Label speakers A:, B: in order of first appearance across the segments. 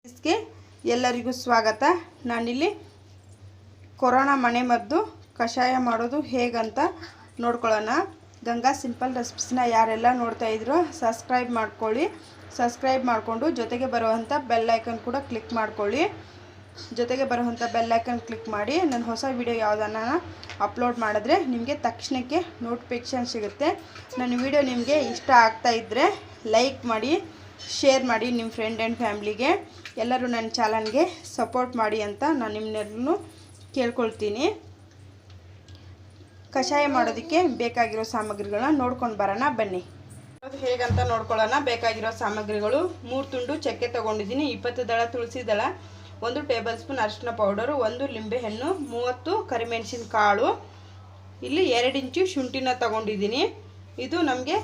A: इसके ಎಲ್ಲರಿಗೂ ಸ್ವಾಗತ. ನಾನಿಲ್ಲಿ ಕೊರೋನಾ ಮನೆಮದ್ದು ಕಷಾಯ ಮಾಡೋದು ಹೇಗಂತ ನೋಡ್ಕೊಳ್ಳೋಣ. ಗಂಗಾ ಸಿಂಪಲ್ ರೆಸಿಪೀಸ್ನ ಯಾರೆಲ್ಲ ನೋಡ್ತಾ ಇದ್ರೋ ಸಬ್ಸ್ಕ್ರೈಬ್ ಮಾಡ್ಕೊಳ್ಳಿ. ಸಬ್ಸ್ಕ್ರೈಬ್ ಮಾಡಿಕೊಂಡು ಜೊತೆಗೆ ಬರುವಂಥ ಬೆಲ್ ಐಕನ್ ಕೂಡ ಕ್ಲಿಕ್ ಮಾಡ್ಕೊಳ್ಳಿ. ಜೊತೆಗೆ ಬರುವಂಥ ಬೆಲ್ ಐಕನ್ ಕ್ಲಿಕ್ ಮಾಡಿ ನನ್ನ ಹೊಸ ವಿಡಿಯೋ ಯಾವುದನ್ನು ಅಪ್ಲೋಡ್ ಮಾಡಿದ್ರೆ ನಿಮಗೆ ತಕ್ಷಣಕ್ಕೆ ನೋಟಿಫಿಕೇಷನ್ ಸಿಗುತ್ತೆ. ನನ್ನ ವಿಡಿಯೋ ನಿಮಗೆ ಇಷ್ಟ ಆಗ್ತಾ ಇದ್ದರೆ ಲೈಕ್ ಮಾಡಿ, ಶೇರ್ ಮಾಡಿ ನಿಮ್ಮ ಫ್ರೆಂಡ್ ಆ್ಯಂಡ್ ಫ್ಯಾಮ್ಲಿಗೆ. ಎಲ್ಲರೂ ನನ್ನ ಚಾನಲ್ಗೆ ಸಪೋರ್ಟ್ ಮಾಡಿ ಅಂತ ನಾನು ನಿಮ್ಮನ್ನೆಲ್ಲರೂ ಕೇಳ್ಕೊಳ್ತೀನಿ. ಕಷಾಯ ಮಾಡೋದಕ್ಕೆ ಬೇಕಾಗಿರೋ ಸಾಮಗ್ರಿಗಳನ್ನ ನೋಡ್ಕೊಂಡು ಬರೋಣ ಬನ್ನಿ. ಅದು ಹೇಗಂತ ನೋಡ್ಕೊಳ್ಳೋಣ. ಬೇಕಾಗಿರೋ ಸಾಮಗ್ರಿಗಳು: 3 ತುಂಡು ಚಕ್ಕೆ ತೊಗೊಂಡಿದ್ದೀನಿ, 20 ದಳ ತುಳಸಿ ದಳ, 1 ಟೇಬಲ್ ಸ್ಪೂನ್ ಅರಿಶಿನ ಪೌಡರು, 1 ಲಿಂಬೆಹಣ್ಣು, 30 ಕರಿಮೆಣಸಿನ ಕಾಳು, ಇಲ್ಲಿ 2 ಇಂಚು ಶುಂಠಿನ ತೊಗೊಂಡಿದ್ದೀನಿ. ಇದು ನಮಗೆ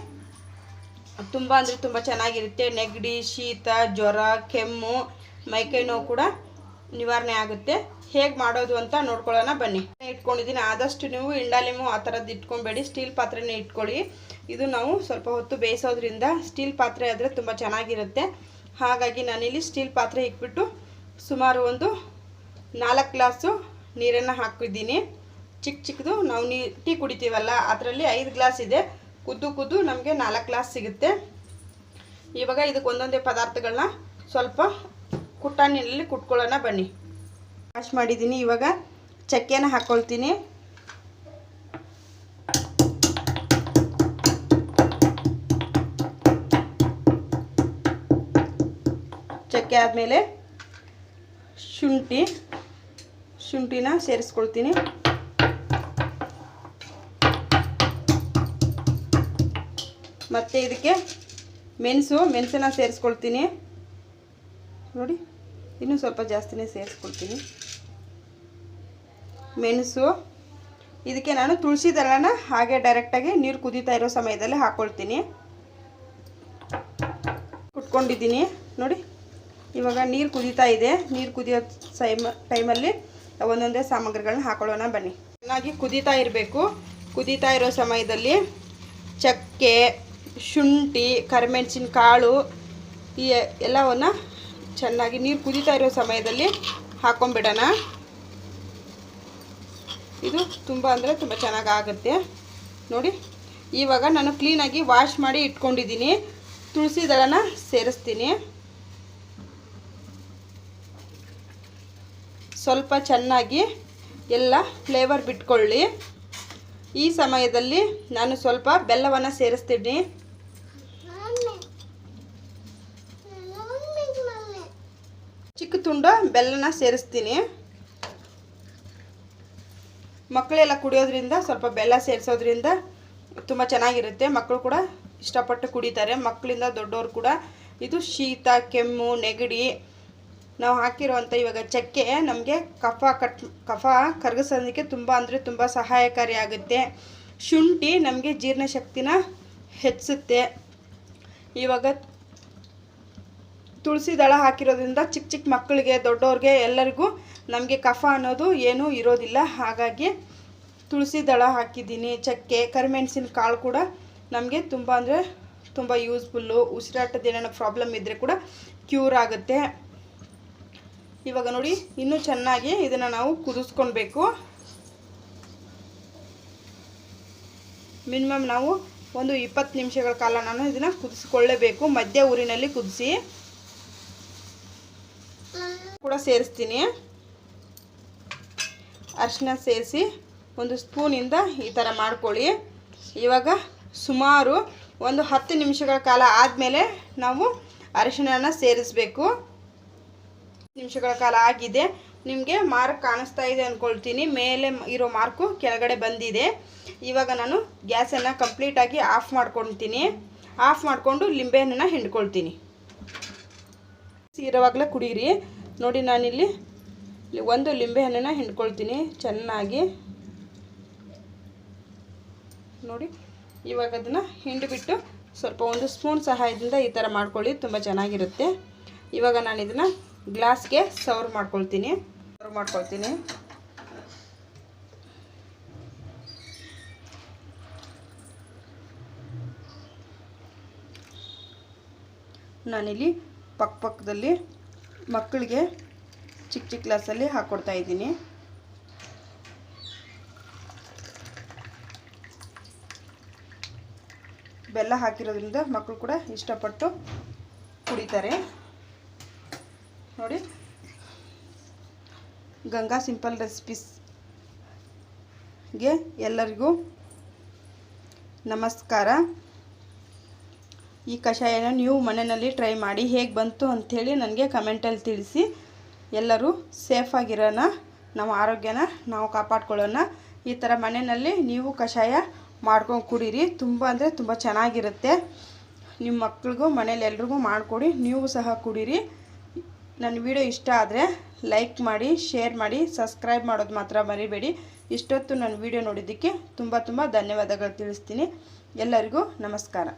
A: ತುಂಬ ಅಂದರೆ ತುಂಬ ಚೆನ್ನಾಗಿರುತ್ತೆ. ನೆಗಡಿ, ಶೀತ, ಜ್ವರ, ಕೆಮ್ಮು, ಮೈಕೈ ನೋವು ಕೂಡ ನಿವಾರಣೆ ಆಗುತ್ತೆ. ಹೇಗೆ ಮಾಡೋದು ಅಂತ ನೋಡ್ಕೊಳ್ಳೋಣ ಬನ್ನಿ. ಇಟ್ಕೊಂಡಿದ್ದೀನಿ. ಆದಷ್ಟು ನೀವು ಇಂಡಾಲಿಮು ಆ ಥರದ್ದು ಇಟ್ಕೊಬೇಡಿ, ಸ್ಟೀಲ್ ಪಾತ್ರೆನೇ ಇಟ್ಕೊಳ್ಳಿ. ಇದು ನಾವು ಸ್ವಲ್ಪ ಹೊತ್ತು ಬೇಯಿಸೋದ್ರಿಂದ ಸ್ಟೀಲ್ ಪಾತ್ರೆ ಆದರೆ ತುಂಬ ಚೆನ್ನಾಗಿರುತ್ತೆ. ಹಾಗಾಗಿ ನಾನಿಲ್ಲಿ ಸ್ಟೀಲ್ ಪಾತ್ರೆ ಇಟ್ಬಿಟ್ಟು ಸುಮಾರು ಒಂದು 4 ಗ್ಲಾಸು ನೀರನ್ನು ಹಾಕಿದ್ದೀನಿ. ಚಿಕ್ಕದು ನಾವು ಟೀ ಕುಡಿತೀವಲ್ಲ ಅದರಲ್ಲಿ 5 ಗ್ಲಾಸ್ ಇದೆ. ಕುದ್ದು ನಮಗೆ 4 ಗ್ಲಾಸ್ ಸಿಗುತ್ತೆ. ಇವಾಗ ಇದಕ್ಕೆ ಒಂದೊಂದೇ ಪದಾರ್ಥಗಳನ್ನ ಸ್ವಲ್ಪ ಕುಟ್ಟಾಣಿನಲ್ಲಿ ಕುಟ್ಕೊಳ್ಳೋಣ ಬನ್ನಿ. ವಾಶ್ ಮಾಡಿದ್ದೀನಿ. ಇವಾಗ ಚಕ್ಕೆನ ಹಾಕ್ಕೊಳ್ತೀನಿ. ಚಕ್ಕೆ ಆದಮೇಲೆ ಶುಂಠಿನ ಸೇರಿಸ್ಕೊಳ್ತೀನಿ. ಮತ್ತು ಇದಕ್ಕೆ ಮೆಣಸನ್ನ ಸೇರಿಸ್ಕೊಳ್ತೀನಿ. ನೋಡಿ, ಇನ್ನೂ ಸ್ವಲ್ಪ ಜಾಸ್ತಿನೇ ಸೇರಿಸ್ಕೊಳ್ತೀನಿ ಮೆಣಸು. ಇದಕ್ಕೆ ನಾನು ತುಳಸಿ ದಳನ ಹಾಗೆ ಡೈರೆಕ್ಟಾಗಿ ನೀರು ಕುದೀತಾ ಇರೋ ಸಮಯದಲ್ಲಿ ಹಾಕ್ಕೊಳ್ತೀನಿ. ಕುಟ್ಕೊಂಡಿದ್ದೀನಿ ನೋಡಿ. ಇವಾಗ ನೀರು ಕುದೀತಾ ಇದೆ. ನೀರು ಕುದಿಯೋ ಟೈಮಲ್ಲಿ ಒಂದೊಂದೇ ಸಾಮಗ್ರಿಗಳನ್ನ ಹಾಕೊಳ್ಳೋಣ ಬನ್ನಿ. ಚೆನ್ನಾಗಿ ಕುದೀತಾ ಇರಬೇಕು. ಕುದೀತಾ ಇರೋ ಸಮಯದಲ್ಲಿ ಚಕ್ಕೆ, ಶುಂಠಿ, ಕರಿಮೆಣಸಿನ ಕಾಳು ಈ ಎಲ್ಲವನ್ನು ಚೆನ್ನಾಗಿ ನೀರು ಕುದೀತಾ ಇರೋ ಸಮಯದಲ್ಲಿ ಹಾಕ್ಕೊಂಬಿಡೋಣ. ಇದು ತುಂಬ ಅಂದರೆ ತುಂಬ ಚೆನ್ನಾಗಿ ಆಗುತ್ತೆ ನೋಡಿ. ಇವಾಗ ನಾನು ಕ್ಲೀನಾಗಿ ವಾಶ್ ಮಾಡಿ ಇಟ್ಕೊಂಡಿದ್ದೀನಿ. ತುಳಸಿ ದಳನ ಸೇರಿಸ್ತೀನಿ. ಸ್ವಲ್ಪ ಚೆನ್ನಾಗಿ ಎಲ್ಲ ಫ್ಲೇವರ್ ಬಿಟ್ಕೊಳ್ಳಿ. ಈ ಸಮಯದಲ್ಲಿ ನಾನು ಸ್ವಲ್ಪ ಬೆಲ್ಲವನ್ನು ಸೇರಿಸ್ತೀನಿ. ಚಿಕ್ಕ ತುಂಡು ಬೆಲ್ಲನ ಸೇರಿಸ್ತೀನಿ. ಮಕ್ಕಳೆಲ್ಲ ಕುಡಿಯೋದ್ರಿಂದ ಸ್ವಲ್ಪ ಬೆಲ್ಲ ಸೇರಿಸೋದ್ರಿಂದ ತುಂಬ ಚೆನ್ನಾಗಿರುತ್ತೆ. ಮಕ್ಕಳು ಕೂಡ ಇಷ್ಟಪಟ್ಟು ಕುಡಿತಾರೆ, ಮಕ್ಕಳಿಂದ ದೊಡ್ಡವರು ಕೂಡ. ಇದು ಶೀತ, ಕೆಮ್ಮು, ನೆಗಡಿ ನಾವು ಹಾಕಿರೋವಂಥ ಇವಾಗ ಚಕ್ಕೆ ನಮಗೆ ಕಫ ಕರಗಿಸೋದಕ್ಕೆ ತುಂಬ ಅಂದರೆ ತುಂಬ ಸಹಾಯಕಾರಿಯಾಗುತ್ತೆ. ಶುಂಠಿ ನಮಗೆ ಜೀರ್ಣಶಕ್ತಿನ ಹೆಚ್ಚಿಸುತ್ತೆ. ಇವಾಗ ತುಳಸಿ ದಳ ಹಾಕಿರೋದ್ರಿಂದ ಚಿಕ್ಕ ಮಕ್ಕಳಿಗೆ, ದೊಡ್ಡವ್ರಿಗೆ ಎಲ್ಲರಿಗೂ ನಮಗೆ ಕಫ ಅನ್ನೋದು ಏನೂ ಇರೋದಿಲ್ಲ. ಹಾಗಾಗಿ ತುಳಸಿ ದಳ ಹಾಕಿದ್ದೀನಿ. ಚಕ್ಕೆ, ಕರಿಮೆಣಸಿನ ಕಾಳು ಕೂಡ ನಮಗೆ ತುಂಬ ಅಂದರೆ ತುಂಬ ಯೂಸ್ಫುಲ್ಲು. ಉಸಿರಾಟದ ಏನೇನೋ ಪ್ರಾಬ್ಲಮ್ ಇದ್ದರೆ ಕೂಡ ಕ್ಯೂರ್ ಆಗುತ್ತೆ. ಇವಾಗ ನೋಡಿ, ಇನ್ನೂ ಚೆನ್ನಾಗಿ ಇದನ್ನು ನಾವು ಕುದಿಸ್ಕೊಳ್ಬೇಕು. ಮಿನಿಮಮ್ ನಾವು ಒಂದು 20 ನಿಮಿಷಗಳ ಕಾಲ ನಾನು ಇದನ್ನು ಕುದಿಸ್ಕೊಳ್ಳೇಬೇಕು. ಮಧ್ಯ ಊರಿನಲ್ಲಿ ಕುದಿಸಿ ಕೂಡ ಸೇರಿಸ್ತೀನಿ. ಅರಿಶಿನ ಸೇರಿಸಿ ಒಂದು ಸ್ಪೂನಿಂದ ಈ ಥರ ಮಾಡ್ಕೊಳ್ಳಿ. ಇವಾಗ ಸುಮಾರು ಒಂದು 10 ನಿಮಿಷಗಳ ಕಾಲ ಆದಮೇಲೆ ನಾವು ಅರಿಶಿನ ಸೇರಿಸಬೇಕು. ನಿಮಿಷಗಳ ಕಾಲ ಆಗಿದೆ. ನಿಮಗೆ ಮಾರ್ಕ್ ಕಾಣಿಸ್ತಾ ಇದೆ ಅಂದ್ಕೊಳ್ತೀನಿ. ಮೇಲೆ ಇರೋ ಮಾರ್ಕು ಕೆಳಗಡೆ ಬಂದಿದೆ. ಇವಾಗ ನಾನು ಗ್ಯಾಸನ್ನು ಕಂಪ್ಲೀಟಾಗಿ ಆಫ್ ಮಾಡ್ಕೊಳ್ತೀನಿ. ಆಫ್ ಮಾಡಿಕೊಂಡು ಲಿಂಬೆಹಣ್ಣನ್ನು ಹಿಂಡ್ಕೊಳ್ತೀನಿ. ಇರೋವಾಗಲೇ ಕುಡೀರಿ ನೋಡಿ. ನಾನಿಲ್ಲಿ 1 ಲಿಂಬೆಹಣ್ಣನ್ನು ಹಿಂಡ್ಕೊಳ್ತೀನಿ ಚೆನ್ನಾಗಿ ನೋಡಿ. ಇವಾಗ ಅದನ್ನು ಹಿಂಡಿಬಿಟ್ಟು ಸ್ವಲ್ಪ 1 ಸ್ಪೂನ್ ಸಹಾಯದಿಂದ ಈ ಥರ ಮಾಡ್ಕೊಳ್ಳಿ, ತುಂಬ ಚೆನ್ನಾಗಿರುತ್ತೆ. ಇವಾಗ ನಾನು ಇದನ್ನು ಗ್ಲಾಸ್ಗೆ ಸರ್ವ್ ಮಾಡ್ಕೊಳ್ತೀನಿ. ನಾನಿಲ್ಲಿ ಪಕ್ಕದಲ್ಲಿ ಮಕ್ಕಳಿಗೆ ಚಿಕ್ಕ ಚಿಕ್ಕ ಗ್ಲಾಸಲ್ಲಿ ಹಾಕ್ಕೊಡ್ತಾ ಇದ್ದೀನಿ. ಬೆಲ್ಲ ಹಾಕಿರೋದ್ರಿಂದ ಮಕ್ಕಳು ಕೂಡ ಇಷ್ಟಪಟ್ಟು ಕುಡಿತಾರೆ. ನೋಡಿ, ಗಂಗಾ ಸಿಂಪಲ್ ರೆಸಿಪೀಸ್ಗೆ ಎಲ್ಲರಿಗೂ ನಮಸ್ಕಾರ. ಈ ಕಷಾಯನ ನೀವು ಮನೆಯಲ್ಲಿ ಟ್ರೈ ಮಾಡಿ ಹೇಗೆ ಬಂತು ಅಂಥೇಳಿ ನನಗೆ ಕಮೆಂಟಲ್ಲಿ ತಿಳಿಸಿ. ಎಲ್ಲರೂ ಸೇಫಾಗಿರೋಣ, ನಮ್ಮ ಆರೋಗ್ಯನ ನಾವು ಕಾಪಾಡ್ಕೊಳ್ಳೋಣ. ಈ ಥರ ಮನೆಯಲ್ಲಿ ನೀವು ಕಷಾಯ ಮಾಡ್ಕೊಂಡು ಕುಡೀರಿ. ತುಂಬ ಅಂದರೆ ತುಂಬ ಚೆನ್ನಾಗಿರುತ್ತೆ. ನಿಮ್ಮ ಮಕ್ಳಿಗೂ ಮನೇಲಿ ಎಲ್ರಿಗೂ ಮಾಡಿಕೊಡಿ, ನೀವು ಸಹ ಕುಡೀರಿ. ನನ್ನ ವಿಡಿಯೋ ಇಷ್ಟ ಆದರೆ ಲೈಕ್ ಮಾಡಿ, ಶೇರ್ ಮಾಡಿ, ಸಬ್ಸ್ಕ್ರೈಬ್ ಮಾಡೋದು ಮಾತ್ರ ಮರಿಬೇಡಿ. ಇಷ್ಟೊತ್ತು ನನ್ನ ವಿಡಿಯೋ ನೋಡಿದ್ದಕ್ಕೆ ತುಂಬ ಧನ್ಯವಾದಗಳು ತಿಳಿಸ್ತೀನಿ. ಎಲ್ಲರಿಗೂ ನಮಸ್ಕಾರ.